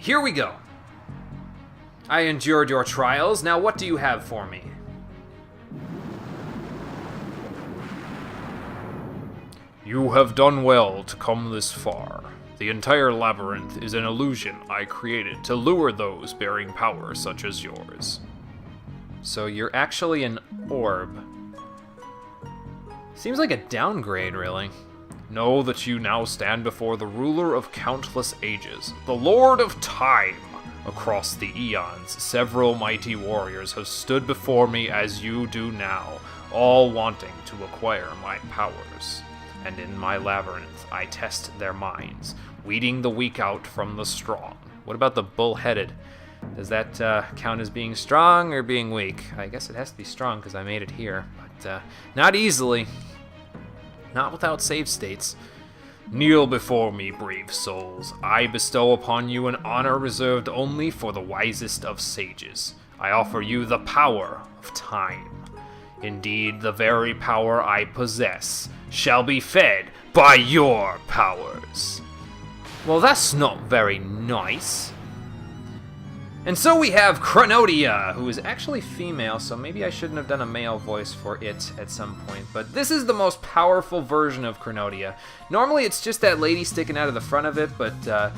here we go. I endured your trials. Now what do you have for me? You have done well to come this far. The entire labyrinth is an illusion I created to lure those bearing power such as yours. So you're actually an orb. Seems like a downgrade, really. Know that you now stand before the ruler of countless ages, the Lord of Time. Across the eons, several mighty warriors have stood before me as you do now, all wanting to acquire my powers. And in my labyrinth, I test their minds, weeding the weak out from the strong. What about the bull-headed? Does that count as being strong or being weak? I guess it has to be strong because I made it here, but not easily. Not without save states. Kneel before me, brave souls. I bestow upon you an honor reserved only for the wisest of sages. I offer you the power of time. Indeed, the very power I possess shall be fed by your powers. Well, that's not very nice. And so we have Chronodia, who is actually female, so maybe I shouldn't have done a male voice for it at some point. But this is the most powerful version of Chronodia. Normally it's just that lady sticking out of the front of it, but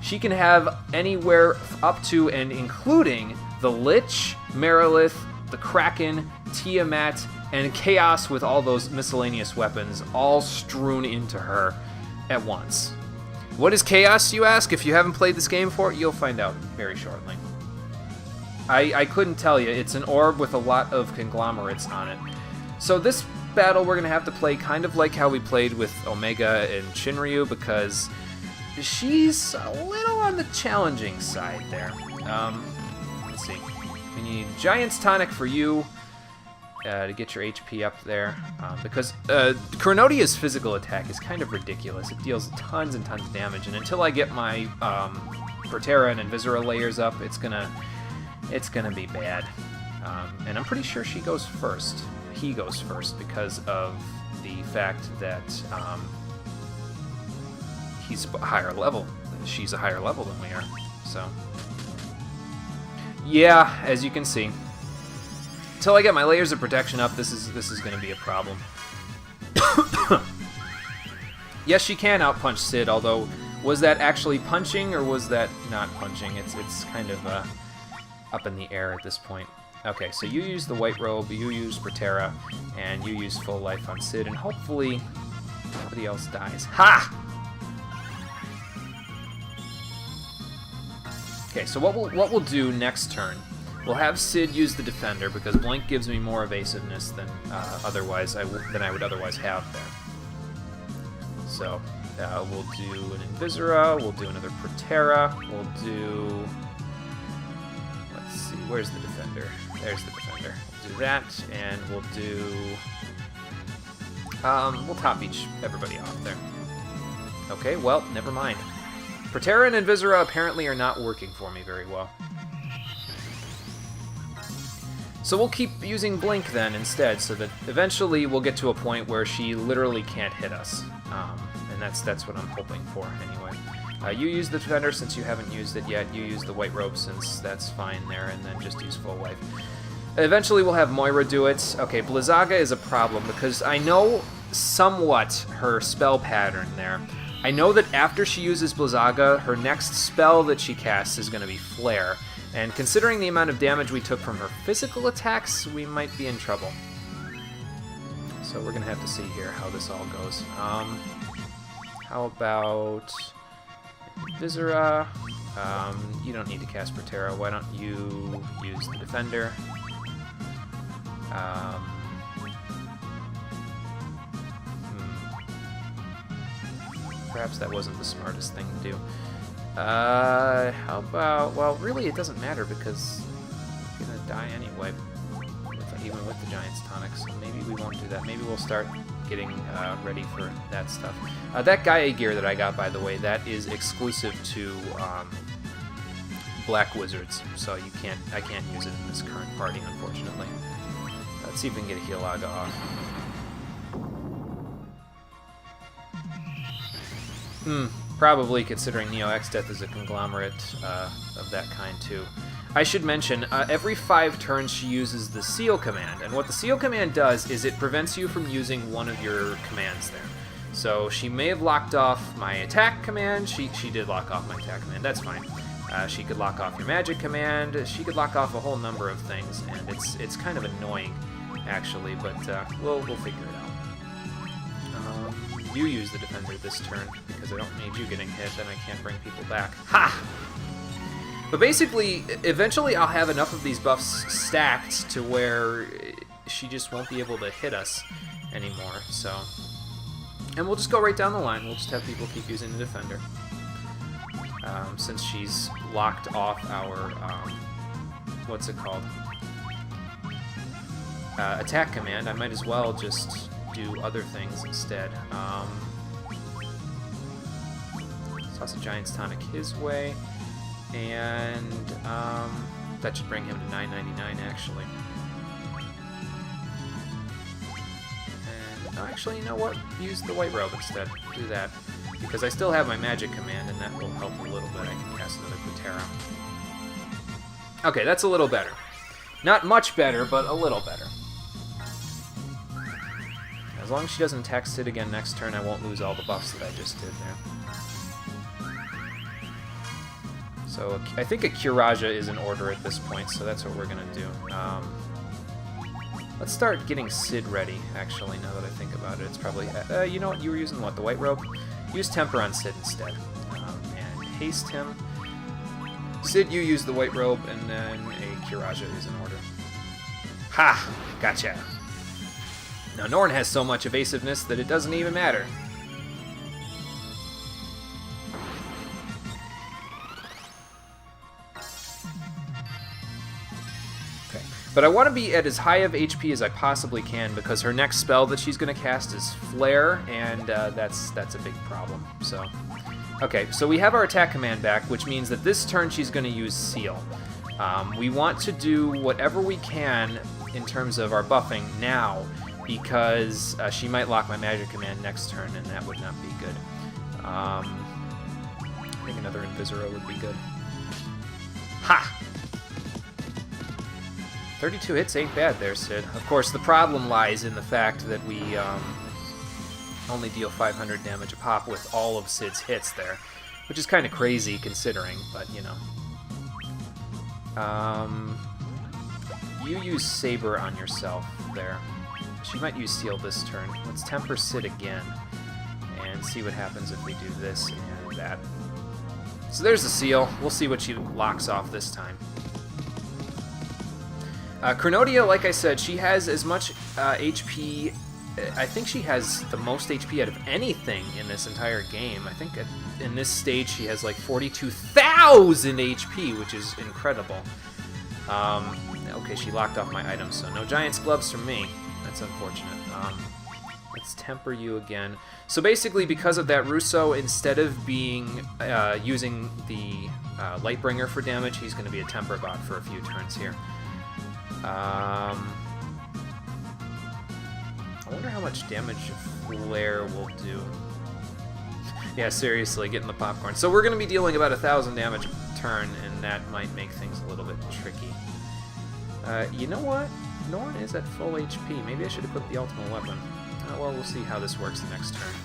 she can have anywhere up to and including the Lich, Merilith, the Kraken, Tiamat, and Chaos with all those miscellaneous weapons all strewn into her at once. What is Chaos, you ask? If you haven't played this game before, you'll find out very shortly. I couldn't tell you. It's an orb with a lot of conglomerates on it. So this battle we're going to have to play kind of like how we played with Omega and Shinryu, because she's a little on the challenging side there. Let's see. We need Giant's Tonic for you to get your HP up there, because Chronodia's physical attack is kind of ridiculous. It deals tons and tons of damage, and until I get my Proterra and Invisora layers up, it's gonna be bad. And I'm pretty sure she goes first. He goes first because of the fact that he's a higher level. She's a higher level than we are. So yeah, as you can see. Until I get my layers of protection up, this is going to be a problem. Yes, she can outpunch Sid, although was that actually punching or was that not punching? It's kind of up in the air at this point. Okay, so you use the white robe, you use Proterra, and you use full life on Sid, and hopefully nobody else dies. Ha! Okay, so what we'll do next turn. We'll have Sid use the Defender, because Blink gives me more evasiveness than I would otherwise have there. So we'll do an Invisora, we'll do another Proterra, we'll do... Let's see, where's the Defender? There's the Defender. We'll do that, and we'll do... we'll top everybody off there. Okay, well, never mind. Proterra and Invisora apparently are not working for me very well. So we'll keep using Blink then instead, so that eventually we'll get to a point where she literally can't hit us. And that's what I'm hoping for anyway. You use the Defender since you haven't used it yet. You use the White Robe since that's fine there, and then just use Full Life. Eventually we'll have Moira do it. Okay, Blizzaga is a problem because I know somewhat her spell pattern there. I know that after she uses Blizzaga, her next spell that she casts is going to be Flare. And considering the amount of damage we took from her physical attacks, we might be in trouble. So we're going to have to see here how this all goes. How about Viscera? You don't need to cast Proterra. Why don't you use the Defender? Perhaps that wasn't the smartest thing to do. How about... Well, really, it doesn't matter because I'm gonna die anyway, even with the Giant's Tonic, so maybe we won't do that. Maybe we'll start getting ready for that stuff. That Gaia gear that I got, by the way, that is exclusive to Black Wizards, so I can't use it in this current party, unfortunately. Let's see if we can get a Healaga off. Probably considering Neo X-Death is a conglomerate of that kind too. I should mention, every 5 turns she uses the Seal command, and what the Seal command does is it prevents you from using one of your commands there. So she may have locked off my attack command. She did lock off my attack command. That's fine. She could lock off your magic command. She could lock off a whole number of things, and it's kind of annoying, actually. But we'll figure it out. You use the defender this turn because I don't need you getting hit. Then I can't bring people back. Ha! But basically, eventually I'll have enough of these buffs stacked to where she just won't be able to hit us anymore. So. And we'll just go right down the line. We'll just have people keep using the defender. Since she's locked off our, what's it called? Attack command, I might as well just do other things instead. Toss a Giant's Tonic his way. And that should bring him to 999 actually. Actually, you know what? Use the White Robe instead. Do that. Because I still have my magic command, and that will help a little bit. I can cast another Patera. Okay, that's a little better. Not much better, but a little better. As long as she doesn't attack Sid again next turn, I won't lose all the buffs that I just did there. So, I think a Kiraja is in order at this point, so that's what we're going to do. Let's start getting Sid ready, actually, now that I think about it. It's probably... you know what? You were using what? The White Robe? Use Temper on Sid instead. And haste him. Sid, you use the White Robe, and then a Kiraja is in order. Ha! Gotcha! Now, Norn has so much evasiveness that it doesn't even matter. But I want to be at as high of HP as I possibly can because her next spell that she's going to cast is Flare, and that's a big problem. So, okay, so we have our attack command back, which means that this turn she's going to use Seal. We want to do whatever we can in terms of our buffing now because she might lock my magic command next turn, and that would not be good. I think another Invisora would be good. Ha! 32 hits ain't bad there, Sid. Of course, the problem lies in the fact that we only deal 500 damage a pop with all of Sid's hits there, which is kind of crazy considering, but you know. You use Saber on yourself there. She might use Seal this turn. Let's Temper Sid again and see what happens if we do this and that. So there's the Seal. We'll see what she locks off this time. Chronodia, like I said, she has as much HP. I think she has the most HP out of anything in this entire game. I think in this stage she has like 42,000 HP, which is incredible. Okay, she locked off my items, so no Giant's Gloves from me. That's unfortunate. Let's Temper you again. So basically, because of that, Russo, instead of being using the Lightbringer for damage, he's going to be a Temper bot for a few turns here. I wonder how much damage Flare will do. Yeah, seriously, getting the popcorn. So we're going to be dealing about 1,000 damage a turn, and that might make things a little bit tricky. You know what? Norn is at full HP. Maybe I should equip the ultimate weapon. Well, we'll see how this works the next turn.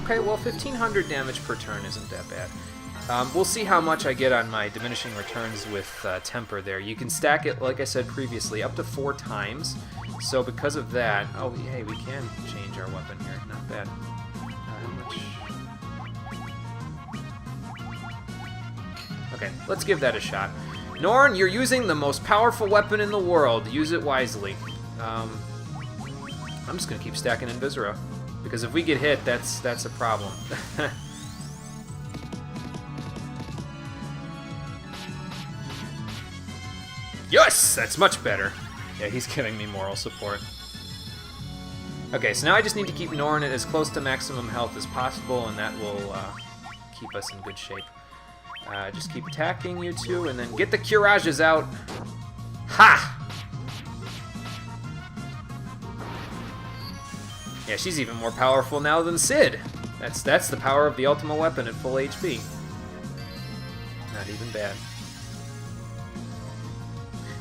Okay, well, 1,500 damage per turn isn't that bad. We'll see how much I get on my diminishing returns with Temper there. You can stack it, like I said previously, up to 4 times. So because of that... Oh, hey, we can change our weapon here. Not bad. How much... Okay, let's give that a shot. Norn, you're using the most powerful weapon in the world. Use it wisely. I'm just going to keep stacking Invisora. Because if we get hit, that's a problem. Yes! That's much better. Yeah, he's giving me moral support. Okay, so now I just need to keep Norn at as close to maximum health as possible, and that will keep us in good shape. Just keep attacking you two, and then get the Kirajas out. Ha! Yeah, she's even more powerful now than Sid. That's the power of the Ultima weapon at full HP. Not even bad.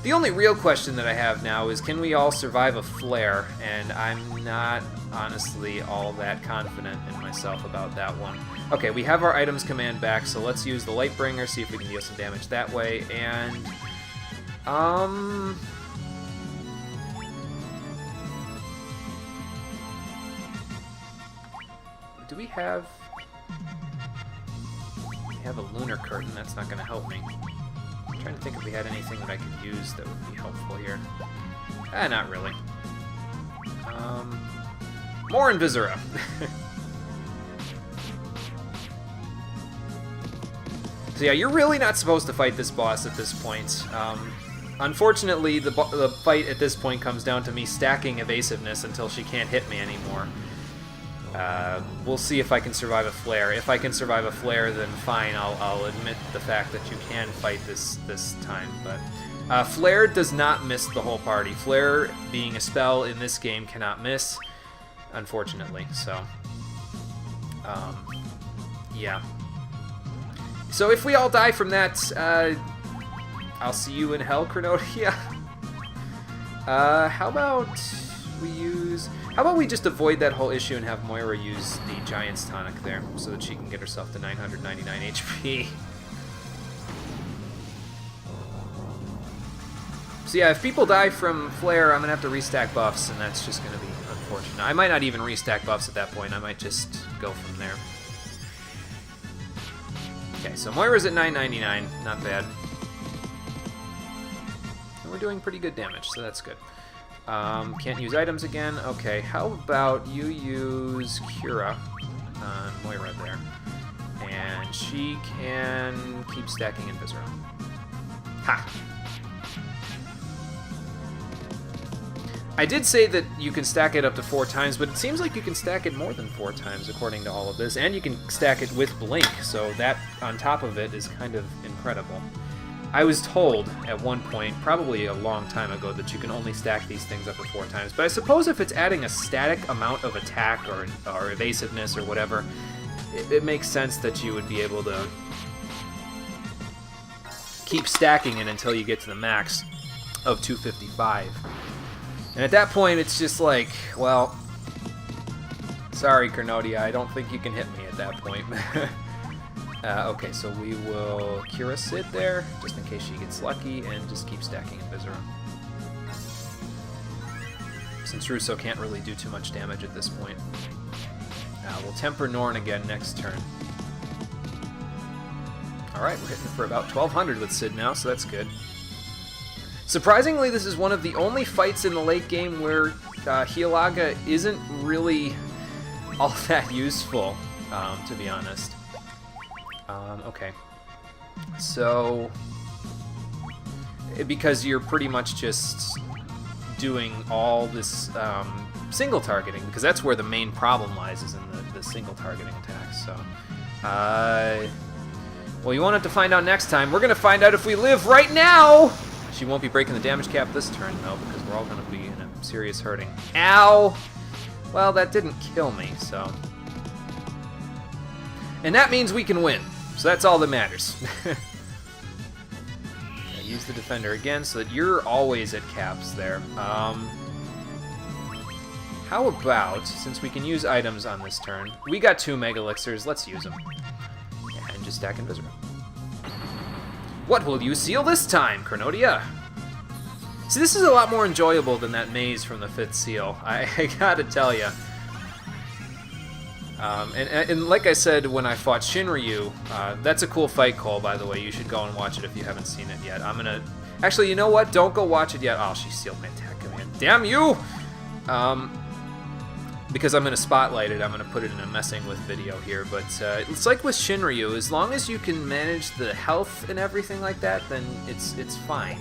The only real question that I have now is, can we all survive a flare? And I'm not honestly all that confident in myself about that one. Okay, we have our items command back, so let's use the Lightbringer, see if we can deal some damage that way, and... do we have... we have a Lunar Curtain, that's not going to help me. I'm trying to think if we had anything that I could use that would be helpful here. Not really. More Invisora. So yeah, you're really not supposed to fight this boss at this point. Unfortunately, the fight at this point comes down to me stacking evasiveness until she can't hit me anymore. We'll see if I can survive a flare. If I can survive a flare, then fine, I'll admit the fact that you can fight this time. But flare does not miss the whole party. Flare, being a spell in this game, cannot miss, unfortunately. So, yeah. So if we all die from that, I'll see you in hell, Chronodia. How about we use... how about we just avoid that whole issue and have Moira use the Giant's Tonic there, so that she can get herself to 999 HP. So yeah, if people die from Flare, I'm going to have to restack buffs, and that's just going to be unfortunate. I might not even restack buffs at that point, I might just go from there. Okay, so Moira's at 999, not bad. And we're doing pretty good damage, so that's good. Can't use items again. Okay, how about you use Cura on Moira there. And she can keep stacking Invisora. Ha! I did say that you can stack it up to 4 times, but it seems like you can stack it more than 4 times according to all of this, and you can stack it with Blink, so that on top of it is kind of incredible. I was told at one point, probably a long time ago, that you can only stack these things up to 4 times, but I suppose if it's adding a static amount of attack or evasiveness or whatever, it makes sense that you would be able to keep stacking it until you get to the max of 255. And at that point, it's just like, well, sorry, Chronodia, I don't think you can hit me at that point. Okay, so we will Cura Sid there, just in case she gets lucky, and just keep stacking Invisora. Since Russo can't really do too much damage at this point. We'll Temper Norn again next turn. Alright, we're hitting for about 1200 with Sid now, so that's good. Surprisingly, this is one of the only fights in the late game where Healaga isn't really all that useful, to be honest. Okay. So, because you're pretty much just doing all this single targeting, because that's where the main problem lies, is in the single targeting attacks. So, well, you won't have to find out next time. We're going to find out if we live right now! She won't be breaking the damage cap this turn, though, because we're all going to be in a serious hurting. Ow! Well, that didn't kill me, so... and that means we can win, so that's all that matters. Use the Defender again, so that you're always at caps there. How about, since we can use items on this turn, we got 2 Mega Elixirs, let's use them. And just stack Invisora. What will you seal this time, Chronodia? See, this is a lot more enjoyable than that maze from the 5th seal, I gotta tell ya. And like I said when I fought Shinryu, that's a cool fight call, by the way. You should go and watch it if you haven't seen it yet. I'm gonna... actually, you know what? Don't go watch it yet. Oh, she sealed my attack command. Damn you! Because I'm going to spotlight it, I'm going to put it in a messing with video here, but it's like with Shinryu, as long as you can manage the health and everything like that, then it's fine.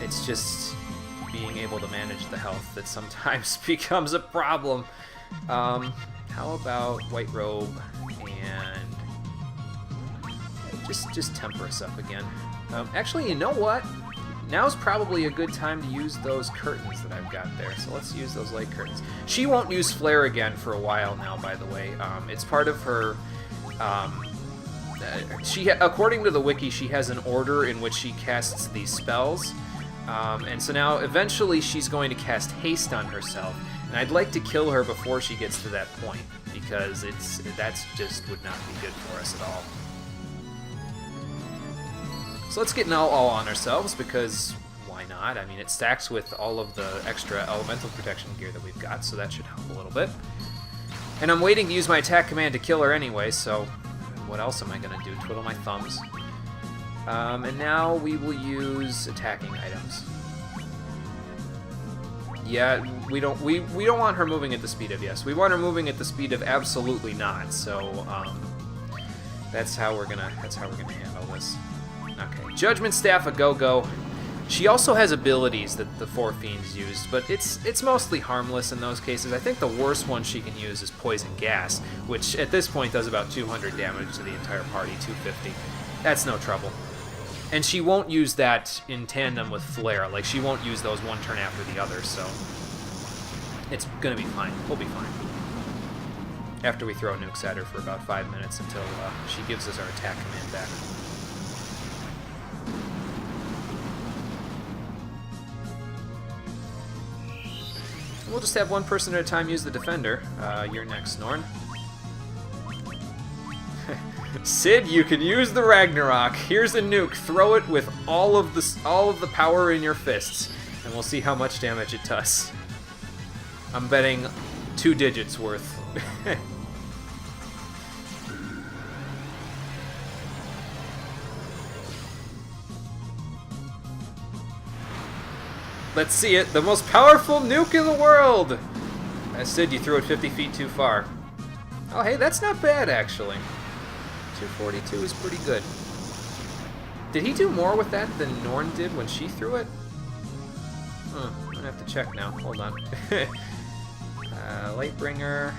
It's just being able to manage the health that sometimes becomes a problem. How about White Robe and just temper us up again. Actually, you know what? now's probably a good time to use those curtains that I've got there. So let's use those light curtains. She won't use Flare again for a while now, by the way. It's part of her... according to the wiki, she has an order in which she casts these spells. And so now, eventually, she's going to cast Haste on herself. And I'd like to kill her before she gets to that point, because that's just would not be good for us at all. So let's get all on ourselves, because why not? I mean, it stacks with all of the extra elemental protection gear that we've got, so that should help a little bit. And I'm waiting to use my attack command to kill her anyway, so what else am I going to do? Twiddle my thumbs. And now we will use attacking items. Yeah, we don't want her moving at the speed of yes. We want her moving at the speed of absolutely not. So that's how we're gonna handle this. Okay, Judgment Staff a go-go. She also has abilities that the Four Fiends used, but it's mostly harmless in those cases. I think the worst one she can use is Poison Gas, which at this point does about 200 damage to the entire party, 250. That's no trouble. And she won't use that in tandem with Flare. Like, she won't use those one turn after the other, so it's gonna be fine. We'll be fine. After we throw nukes at her for about 5 minutes until she gives us our attack command back. We'll just have one person at a time use the Defender. You're next, Norn. Sid, you can use the Ragnarok. Here's a nuke. Throw it with all of the power in your fists, and we'll see how much damage it does. I'm betting 2 digits worth. Let's see it. The most powerful nuke in the world! Sid, you threw it 50 feet too far. Oh, hey, that's not bad, actually. 242 is pretty good. Did he do more with that than Norn did when she threw it? I'm gonna have to check now. Hold on. Lightbringer.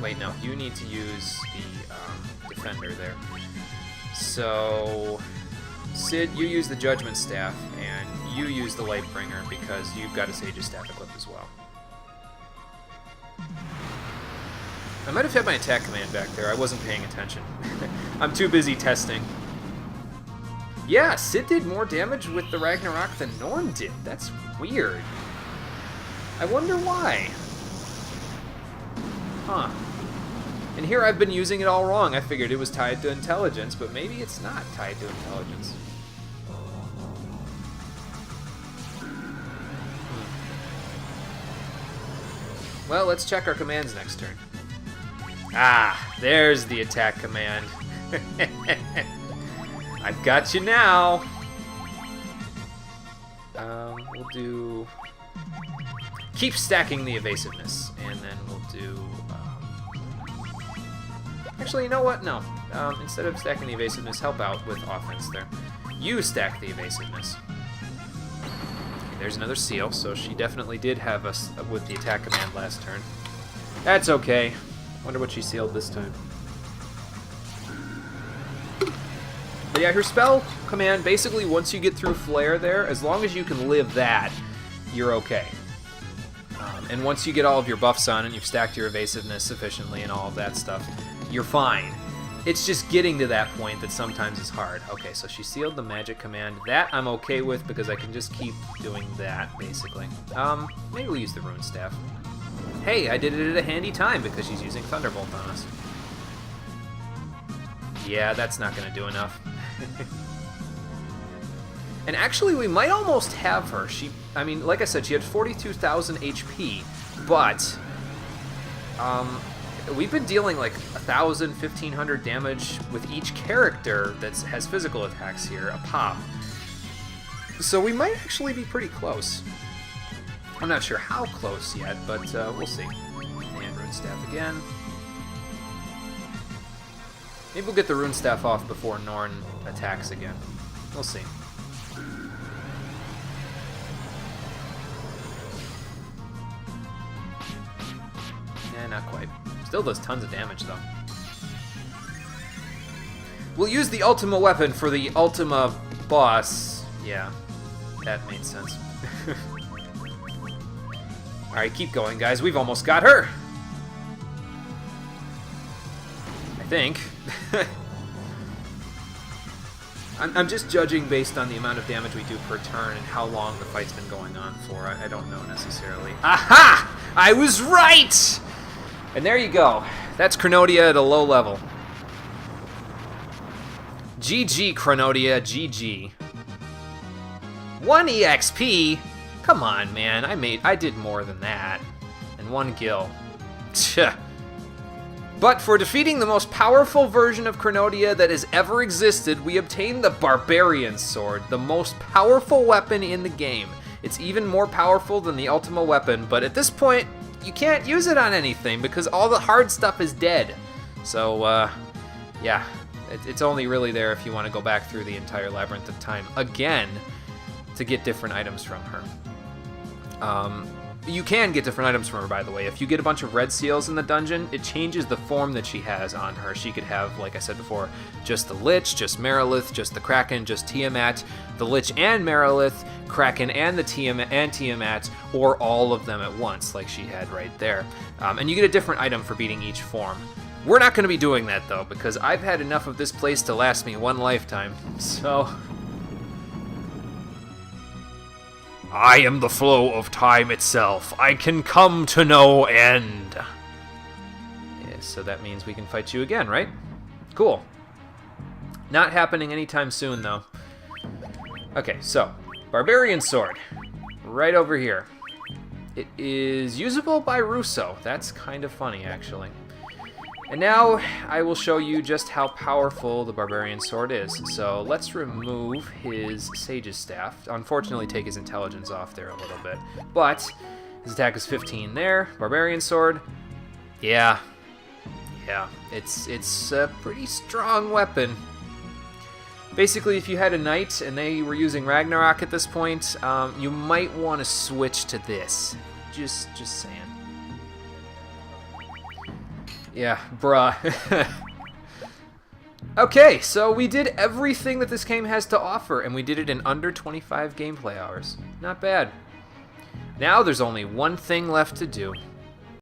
Wait, no. You need to use the Defender there. So... Sid, you use the Judgment Staff, and you use the Lightbringer because you've got a Sage's Staff equipped as well. I might have had my attack command back there. I wasn't paying attention. I'm too busy testing. Yeah, Sid did more damage with the Ragnarok than Norn did. That's weird. I wonder why. Huh. And here I've been using it all wrong. I figured it was tied to intelligence, but maybe it's not tied to intelligence. Well, let's check our commands next turn. Ah, there's the attack command. I've got you now. We'll do... Keep stacking the evasiveness, and then we'll do... Actually, you know what? No. Instead of stacking the evasiveness, help out with offense there. You stack the evasiveness. Okay, there's another seal, so she definitely did have us with the attack command last turn. That's okay. Wonder what she sealed this time. But yeah, her spell command, basically once you get through Flare there, as long as you can live that, you're okay. And once you get all of your buffs on and you've stacked your evasiveness sufficiently and all of that stuff, you're fine. It's just getting to that point that sometimes is hard. Okay, so she sealed the magic command. That I'm okay with because I can just keep doing that, basically. Maybe we'll use the rune staff. Hey, I did it at a handy time because she's using Thunderbolt on us. Yeah, that's not going to do enough. And actually, we might almost have her. I mean, like I said, she had 42,000 HP, but we've been dealing like 1,000, 1,500 damage with each character that has physical attacks here, a pop. So we might actually be pretty close. I'm not sure how close yet, but we'll see. And Rune Staff again. Maybe we'll get the Rune Staff off before Norn attacks again. We'll see. Nah, not quite. Still does tons of damage, though. We'll use the Ultima weapon for the Ultima boss. Yeah, that made sense. Alright, keep going, guys. We've almost got her. I think. I'm just judging based on the amount of damage we do per turn and how long the fight's been going on for. I don't know necessarily. Aha! I was right! And there you go. That's Chronodia at a low level. GG, Chronodia, GG. 1 EXP? Come on, man. I did more than that. And 1 gil. Tch. But for defeating the most powerful version of Chronodia that has ever existed, we obtained the Barbarian Sword, the most powerful weapon in the game. It's even more powerful than the Ultima weapon, but at this point, you can't use it on anything because all the hard stuff is dead. So, yeah, it's only really there if you want to go back through the entire Labyrinth of Time again to get different items from her. You can get different items from her, by the way. If you get a bunch of red seals in the dungeon, it changes the form that she has on her. She could have, like I said before, just the Lich, just Merilith, just the Kraken, just Tiamat, the Lich and Merilith, Kraken and the Tiamat, or all of them at once, like she had right there. And you get a different item for beating each form. We're not going to be doing that, though, because I've had enough of this place to last me 1 lifetime, so... I am the flow of time itself. I can come to no end. Yeah, so that means we can fight you again, right? Cool. Not happening anytime soon, though. Okay, so, Barbarian Sword. Right over here. It is usable by Russo. That's kind of funny, actually. And now I will show you just how powerful the Barbarian Sword is. So let's remove his Sage's Staff. Unfortunately, take his intelligence off there a little bit. But his attack is 15 there. Barbarian Sword, yeah, it's a pretty strong weapon. Basically, if you had a knight and they were using Ragnarok at this point, you might want to switch to this. Just saying. Yeah, bruh. Okay, so we did everything that this game has to offer, and we did it in under 25 gameplay hours. Not bad. Now there's only one thing left to do.